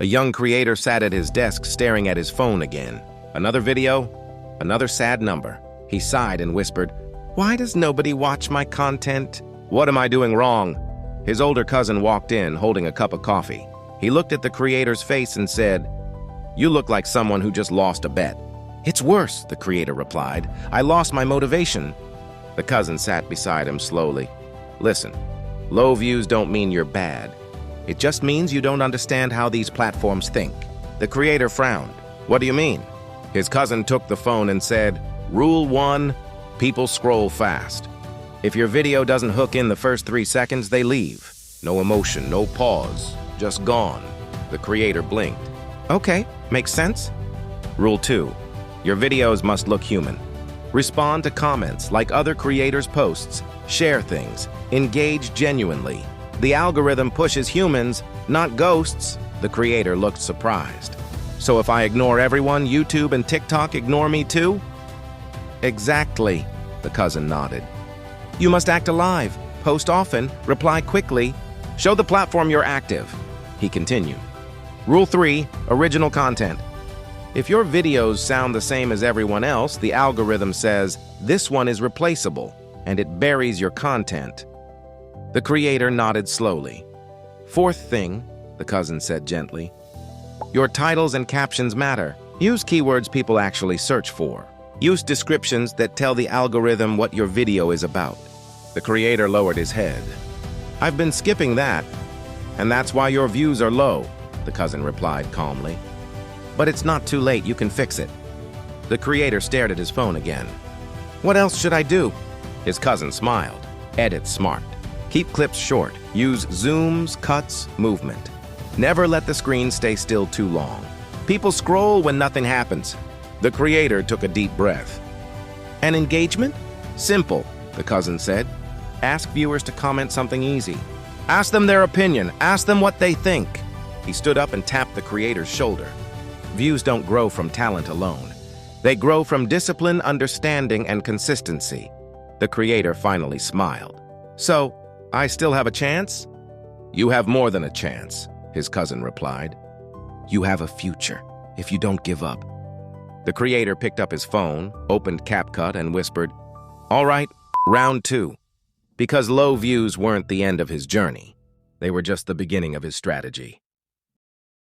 A young creator sat at his desk staring at his phone again. Another video, another sad number. He sighed and whispered, "Why does nobody watch my content? What am I doing wrong?" His older cousin walked in, holding a cup of coffee. He looked at the creator's face and said, "You look like someone who just lost a bet." "It's worse," the creator replied. "I lost my motivation." The cousin sat beside him slowly. "Listen, low views don't mean you're bad. It just means you don't understand how these platforms think." The creator frowned. "What do you mean?" His cousin took the phone and said, "Rule 1, people scroll fast. If your video doesn't hook in the first 3 seconds, they leave. No emotion, no pause, just gone." The creator blinked. "Okay, makes sense." Rule 2, your videos must look human. Respond to comments like other creators' posts, share things, engage genuinely. The algorithm pushes humans, not ghosts." The creator looked surprised. "So if I ignore everyone, YouTube and TikTok ignore me too?" "Exactly," the cousin nodded. "You must act alive, post often, reply quickly, show the platform you're active." He continued. Rule 3, original content. If your videos sound the same as everyone else, the algorithm says, "This one is replaceable," and it buries your content. The creator nodded slowly. "Fourth thing," the cousin said gently, "your titles and captions matter. Use keywords people actually search for. Use descriptions that tell the algorithm what your video is about." The creator lowered his head. "I've been skipping that, and that's why your views are low," the cousin replied calmly. "But it's not too late, you can fix it." The creator stared at his phone again. "What else should I do?" His cousin smiled. "Edit smart. Keep clips short. Use zooms, cuts, movement. Never let the screen stay still too long. People scroll when nothing happens." The creator took a deep breath. "And engagement? Simple," the cousin said. "Ask viewers to comment something easy. Ask them their opinion. Ask them what they think." He stood up and tapped the creator's shoulder. Views don't grow from talent alone. They grow from discipline, understanding, and consistency. The creator finally smiled. "So, I still have a chance?" "You have more than a chance," his cousin replied. "You have a future, if you don't give up." The creator picked up his phone, opened CapCut, and whispered, "All right, round 2." Because low views weren't the end of his journey. They were just the beginning of his strategy.